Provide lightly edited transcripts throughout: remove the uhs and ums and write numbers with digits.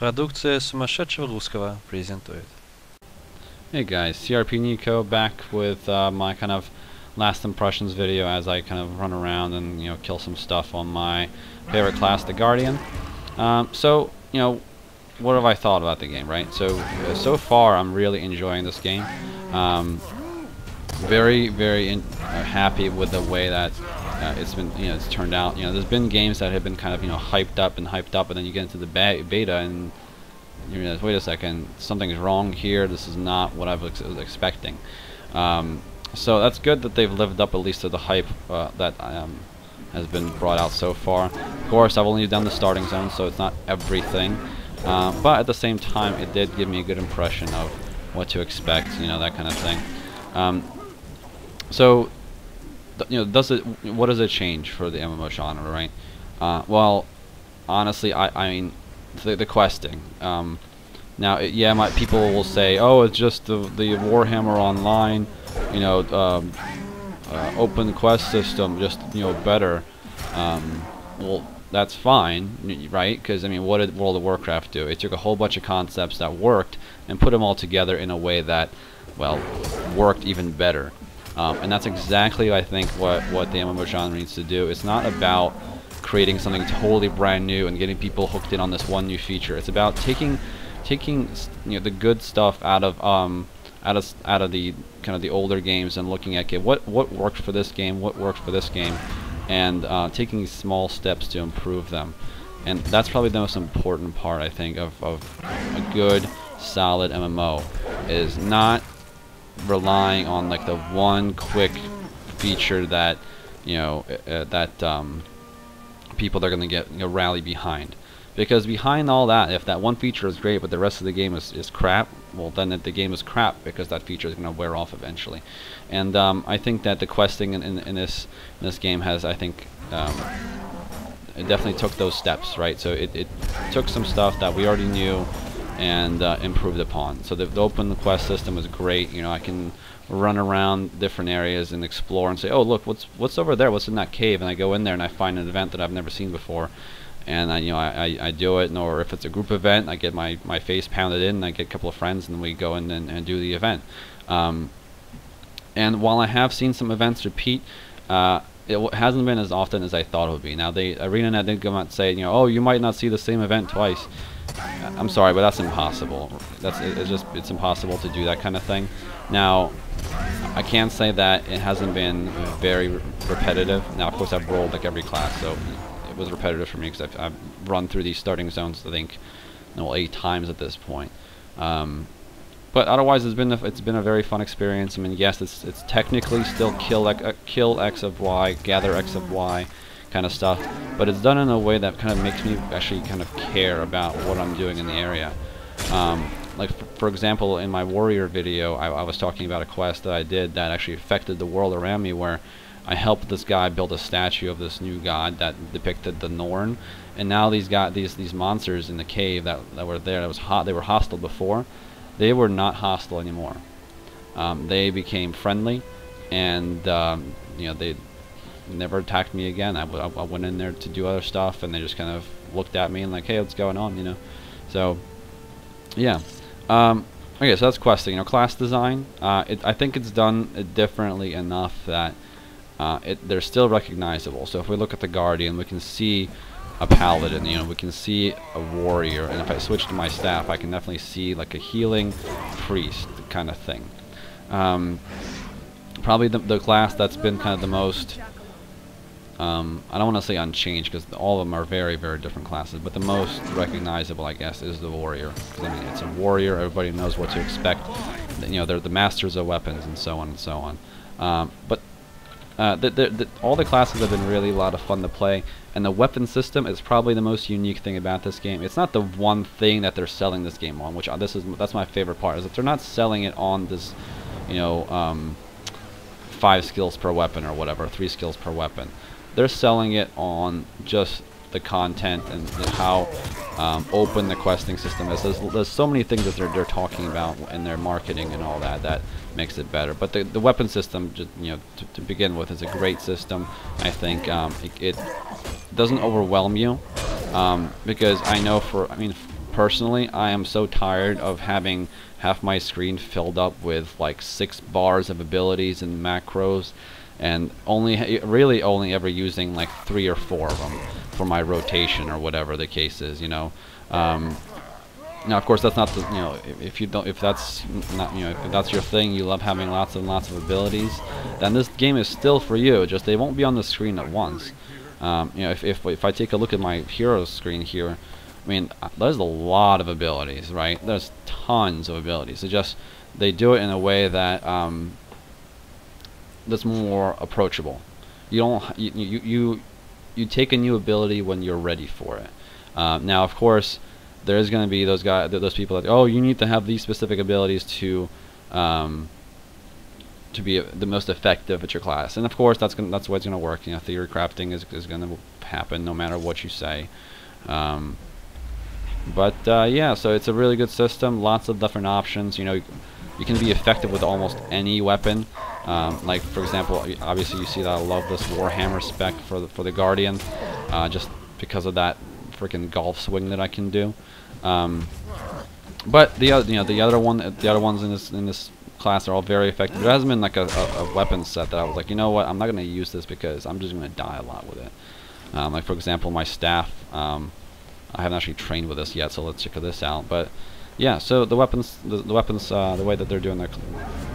Продукция сумасшедшего русского презентует. Hey guys, CRP Nico back with my kind of last impressions video as I kind of run around and kill some stuff on my favorite class, the Guardian. So what have I thought about the game, right? So far I'm really enjoying this game. Very happy with the way that it's been it's turned out. There's been games that have been kind of hyped up, and then you get into the beta and you realize, wait a second, something's wrong here. This is not what I was expecting. So that's good that they've lived up at least to the hype that has been brought out so far. Of course, I've only done the starting zone, so it's not everything. But at the same time, it did give me a good impression of what to expect, that kind of thing. So, what does it change for the MMO genre, right? Well, honestly, I mean, the questing. Now, people will say, oh, it's just the Warhammer Online, open quest system, just better. Well, that's fine, right? Because I mean, what did World of Warcraft do? It took a whole bunch of concepts that worked and put them all together in a way that, well, worked even better. And that's exactly, I think, what the MMO genre needs to do. It's not about creating something totally brand new and getting people hooked in on this one new feature. It's about taking the good stuff out of the kind of the older games and looking at, okay, what worked for this game, what worked for this game, and taking small steps to improve them. And that's probably the most important part, I think, of a good, solid MMO, is not relying on like the one quick feature that people are going to get rally behind. Because behind all that, if that one feature is great but the rest of the game is crap, well then the game is crap, because that feature is going to wear off eventually. And I think that the questing in this game has, I think, it definitely took those steps, right? So it took some stuff that we already knew and improved upon. So the open quest system is great. I can run around different areas and explore and say, oh look, what's over there? What's in that cave? And I go in there and I find an event that I've never seen before, and I do it. Or if it's a group event, I get my face pounded in, and I get a couple of friends, and we go in and do the event. And while I have seen some events repeat, it hasn't been as often as I thought it would be. Now, the ArenaNet did come out and say, oh, you might not see the same event twice. I'm sorry, but that's impossible. It's impossible to do that kind of thing. Now, I can't say that it hasn't been very repetitive. Now, of course, I've rolled like every class, so it was repetitive for me, because I've run through these starting zones, I think, 8 times at this point. But otherwise, it's been a very fun experience. I mean, yes, it's technically still kill X of Y, gather X of Y kind of stuff, but it's done in a way that kind of makes me actually kind of care about what I'm doing in the area. Like for example, in my warrior video, I was talking about a quest that I did that actually affected the world around me, where I helped this guy build a statue of this new god that depicted the Norn, and now these monsters in the cave that were there, they were hostile before, they were not hostile anymore. They became friendly, and they never attacked me again. I went in there to do other stuff, and they just kind of looked at me and like, hey, what's going on, So, yeah. Okay, so that's questing. Class design. I think it's done differently enough that they're still recognizable. So if we look at the Guardian, we can see a paladin. We can see a warrior, and if I switch to my staff, I can definitely see like a healing priest kind of thing. Probably the class that's been kind of the most, I don't want to say unchanged, because all of them are very different classes, but the most recognizable, I guess, is the warrior. Because I mean, it's a warrior, everybody knows what to expect. They're the masters of weapons, and so on and so on. But all the classes have been really a lot of fun to play, and the weapon system is probably the most unique thing about this game. It's not the one thing that they're selling this game on, which that's my favorite part, is that they're not selling it on this, 5 skills per weapon or whatever, 3 skills per weapon. They're selling it on just the content and how open the questing system is. There's so many things that they're talking about in their marketing and all that makes it better. But the weapon system, just, to begin with, is a great system. I think it doesn't overwhelm you, because I know personally, I am so tired of having half my screen filled up with like 6 bars of abilities and macros, and really only ever using like 3 or 4 of them for my rotation or whatever the case is, you know. Now, of course, that's not the, you know, if that's not, you know, if that's your thing, you love having lots and lots of abilities, then this game is still for you. Just they won't be on the screen at once. You know, if I take a look at my hero screen here, I mean, there's a lot of abilities, right? There's tons of abilities. They do it in a way that that's more approachable. You take a new ability when you're ready for it. Now, of course, there's going to be those people that, oh, you need to have these specific abilities to be the most effective at your class, and of course that's the way it's going to work. You know, theory crafting is going to happen no matter what you say. Yeah, so it's a really good system. Lots of different options. You know, you can be effective with almost any weapon. Like for example, obviously you see that I love this Warhammer spec for the Guardian, just because of that freaking golf swing that I can do. But the other ones in this class are all very effective. There hasn't been like a weapon set that I was like, you know what, I'm not going to use this because I'm just going to die a lot with it. Like for example, my staff. I haven't actually trained with this yet, so let's check this out. But yeah, so the weapons, the way that they're doing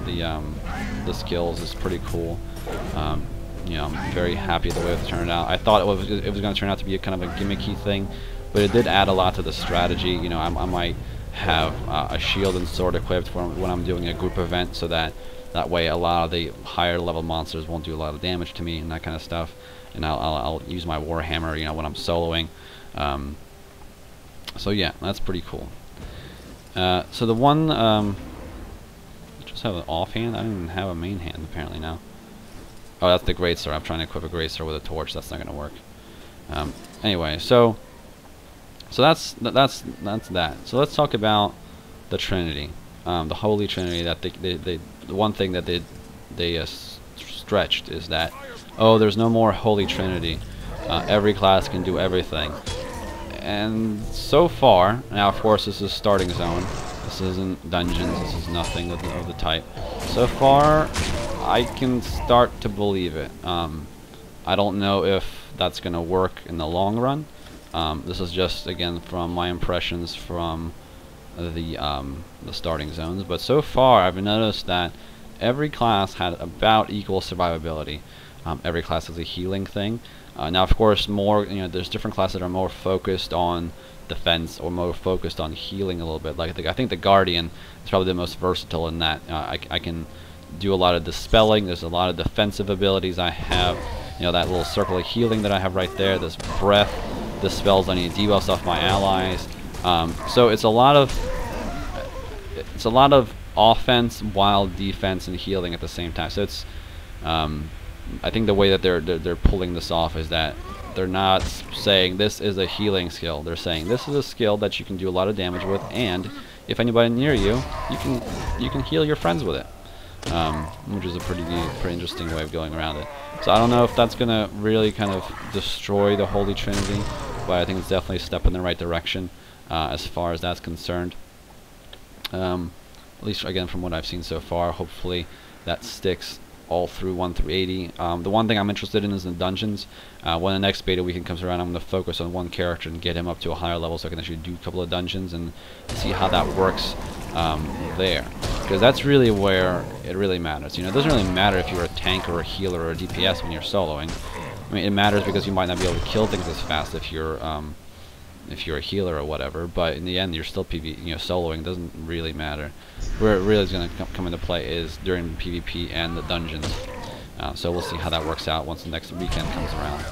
the skills is pretty cool. You know, I'm very happy the way it turned out. I thought it was going to turn out to be a kind of a gimmicky thing, but it did add a lot to the strategy. You know, I might have a shield and sword equipped for when I'm doing a group event, so that way a lot of the higher level monsters won't do a lot of damage to me and that kind of stuff. And I'll use my Warhammer, you know, when I'm soloing. So yeah, that's pretty cool. So the one, just have an offhand. I don't even have a main hand apparently now. Oh, that's the great sword. I'm trying to equip a great sword with a torch. That's not going to work. Anyway, so that's that. So let's talk about the Trinity, the Holy Trinity. That the one thing that they stretched is that, oh, there's no more Holy Trinity. Every class can do everything. And so far, now of course this is starting zone. This isn't dungeons. This is nothing of the type. So far, I can start to believe it. I don't know if that's going to work in the long run. This is just, again, from my impressions from the starting zones. But so far, I've noticed that every class had about equal survivability. Every class has a healing thing. Now, of course, there's different classes that are more focused on defense or more focused on healing a little bit. Like I think the Guardian is probably the most versatile in that. I can do a lot of dispelling. There's a lot of defensive abilities I have. You know, that little circle of healing that I have right there. This breath dispels any debuffs off my allies. So it's a lot of offense while defense and healing at the same time. So it's I think the way that they're pulling this off is that they're not saying this is a healing skill. They're saying this is a skill that you can do a lot of damage with, and if anybody near you, you can heal your friends with it, which is a pretty interesting way of going around it. So I don't know if that's gonna really kind of destroy the Holy Trinity, but I think it's definitely a step in the right direction as far as that's concerned. At least again from what I've seen so far. Hopefully that sticks all through 1 through 80. The one thing I'm interested in is the dungeons. When the next beta weekend comes around, I'm going to focus on one character and get him up to a higher level so I can actually do a couple of dungeons and see how that works there. Because that's really where it really matters. You know, it doesn't really matter if you're a tank or a healer or a DPS when you're soloing. I mean, it matters because you might not be able to kill things as fast if you're a healer or whatever, but in the end you're still soloing. Doesn't really matter. Where it really is going to come into play is during PvP and the dungeons. So we'll see how that works out once the next weekend comes around.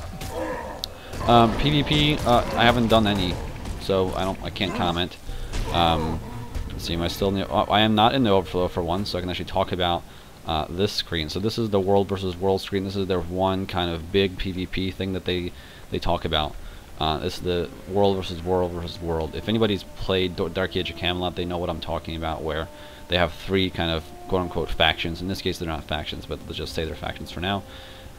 PvP, I haven't done any, so I can't comment. Let's see, am I still in the? I am not in the overflow for one, so I can actually talk about this screen. So this is the world versus world screen. This is their one kind of big PvP thing that they talk about. It's the world versus world versus world. If anybody's played Dark Age of Camelot, they know what I'm talking about, where they have 3 kind of quote-unquote factions. In this case, they're not factions, but let's just say they're factions for now.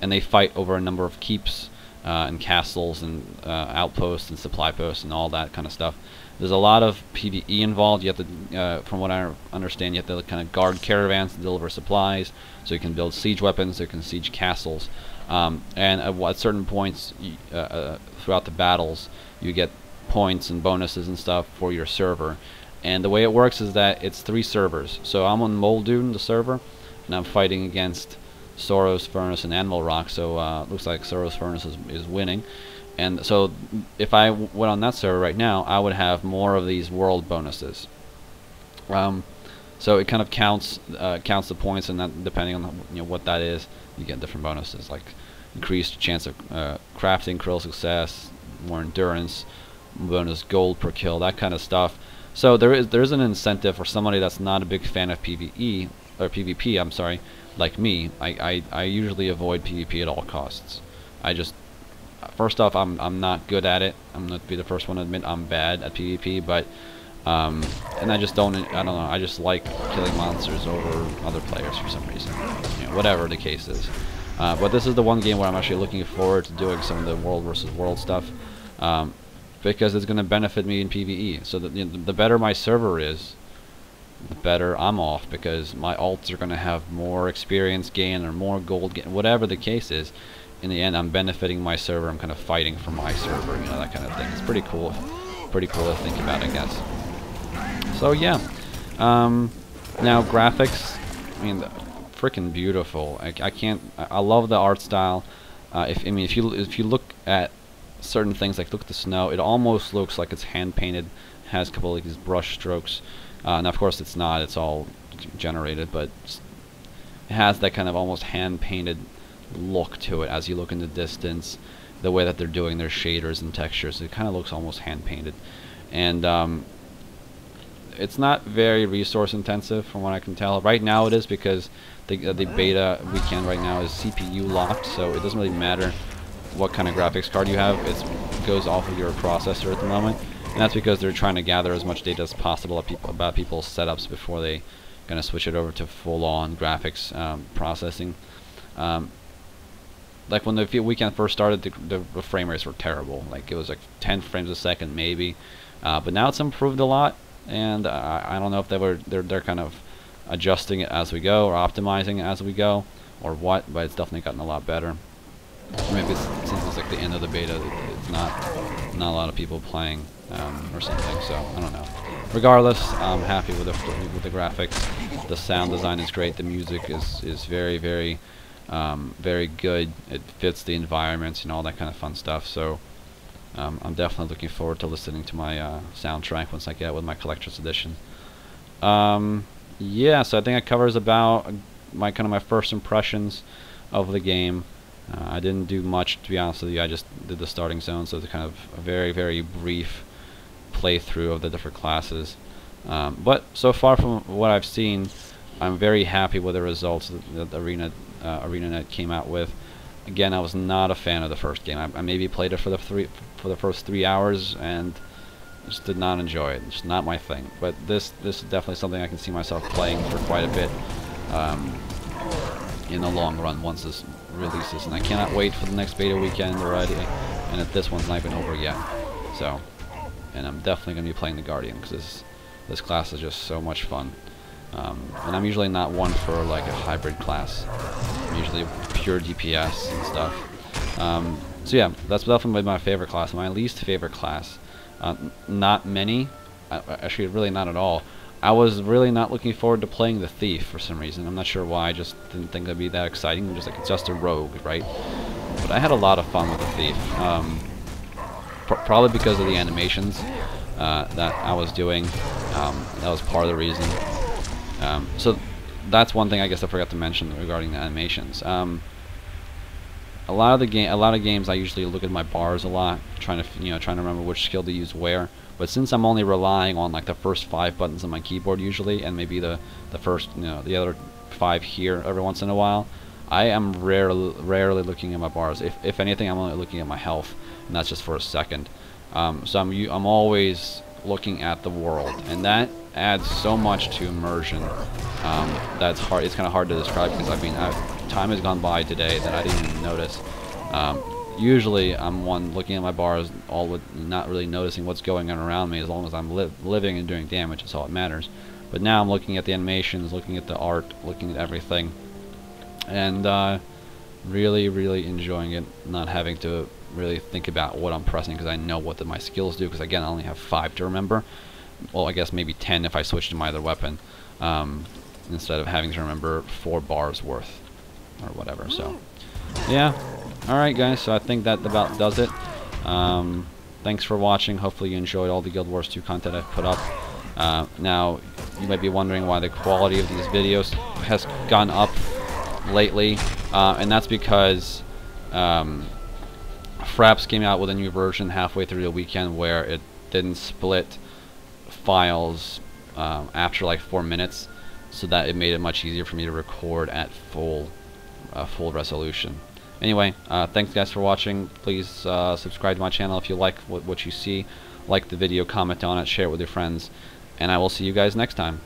And they fight over a number of keeps and castles and outposts and supply posts and all that kind of stuff. There's a lot of PvE involved. You have to, from what I understand, you have to kind of guard caravans to deliver supplies, so you can build siege weapons, so you can siege castles. And at certain points throughout the battles, you get points and bonuses and stuff for your server. And the way it works is that it's 3 servers. So I'm on Muldoon, the server, and I'm fighting against Soros Furnace and Animal Rock. So looks like Soros Furnace is winning. And so if I went on that server right now, I would have more of these world bonuses. So it kind of counts the points, and that, depending on what that is, you get different bonuses, like increased chance of crafting, critical success, more endurance, bonus gold per kill, that kind of stuff. So there's an incentive for somebody that's not a big fan of PvE or PvP. I'm sorry, like me. I usually avoid PvP at all costs. First off, I'm not good at it. I'm going to be the first one to admit I'm bad at PvP, but and I don't know, I just like killing monsters over other players for some reason. Whatever the case is. But this is the one game where I'm actually looking forward to doing some of the world versus world stuff, because it's going to benefit me in PvE. So that the better my server is, the better I'm off, because my alts are going to have more experience gain or more gold gain, whatever the case is. In the end, I'm benefiting my server. I'm kind of fighting for my server, that kind of thing. It's pretty cool to think about, I guess. So yeah, now graphics, I mean, freaking beautiful. I love the art style. If you look at certain things, like look at the snow, it almost looks like it's hand painted. It has a couple of these brush strokes. And of course it's not. It's all generated, but it has that kind of almost hand painted look to it as you look in the distance. The way that they're doing their shaders and textures, it kind of looks almost hand painted. And it's not very resource intensive from what I can tell. Right now it is, because the beta weekend right now is CPU locked, so it doesn't really matter what kind of graphics card you have. It goes off of your processor at the moment, and that's because they're trying to gather as much data as possible about people's setups before they gonna switch it over to full-on graphics processing. Like when the weekend first started, the frame rates were terrible. Like it was like 10 frames a second maybe, but now it's improved a lot. And I don't know if they're kind of adjusting it as we go, or optimizing it as we go, or what, but it's definitely gotten a lot better. Maybe since it's like the end of the beta, it's not a lot of people playing or something. So I don't know. Regardless, I'm happy with the graphics. The sound design is great. The music is very very good. It fits the environments and all that kind of fun stuff. So I'm definitely looking forward to listening to my soundtrack once I get it with my collector's edition. Yeah, so I think it covers about my first impressions of the game. I didn't do much, to be honest with you. I just did the starting zone, so it's kind of a very very brief playthrough of the different classes. But so far from what I've seen, I'm very happy with the results that ArenaNet came out with. Again, I was not a fan of the first game. I maybe played it for the first 3 hours and just did not enjoy it. It's not my thing. But this is definitely something I can see myself playing for quite a bit in the long run once this releases. And I cannot wait for the next beta weekend already. And if this one's not even over yet. So, and I'm definitely going to be playing the Guardian, because this class is just so much fun. And I'm usually not one for like a hybrid class. I'm usually pure DPS and stuff. So yeah, that's definitely my favorite class. My least favorite class, not many, actually really not at all. I was really not looking forward to playing the Thief for some reason. I'm not sure why. I just didn't think it'd be that exciting. I'm just like, it's just a rogue, right? But I had a lot of fun with the Thief. Probably because of the animations that I was doing. That was part of the reason. So that's one thing I guess I forgot to mention regarding the animations. A lot of games I usually look at my bars a lot, trying to remember which skill to use where. But since I'm only relying on like the first 5 buttons on my keyboard usually, and maybe the first, the other 5 here every once in a while, I am rarely looking at my bars. If anything, I'm only looking at my health, and that's just for a second. So I'm always looking at the world, and that adds so much to immersion. That's hard. It's kind of hard to describe, because time has gone by today that I didn't even notice. usually I'm one looking at my bars, all with not really noticing what's going on around me. As long as I'm living and doing damage, that's all that matters. But now I'm looking at the animations, looking at the art, looking at everything, and really, really enjoying it. Not having to really think about what I'm pressing because I know what my skills do. Because again, I only have 5 to remember. Well, I guess maybe 10 if I switch to my other weapon, instead of having to remember 4 bars worth or whatever. So, yeah. Alright guys, so I think that about does it. Thanks for watching. Hopefully you enjoyed all the Guild Wars 2 content I've put up. Now, you might be wondering why the quality of these videos has gone up lately, and that's because Fraps came out with a new version halfway through the weekend where it didn't split files after like 4 minutes, so that it made it much easier for me to record at full resolution. Anyway, thanks guys for watching. Please subscribe to my channel if you like what you see. Like the video, comment on it, share it with your friends, and I will see you guys next time.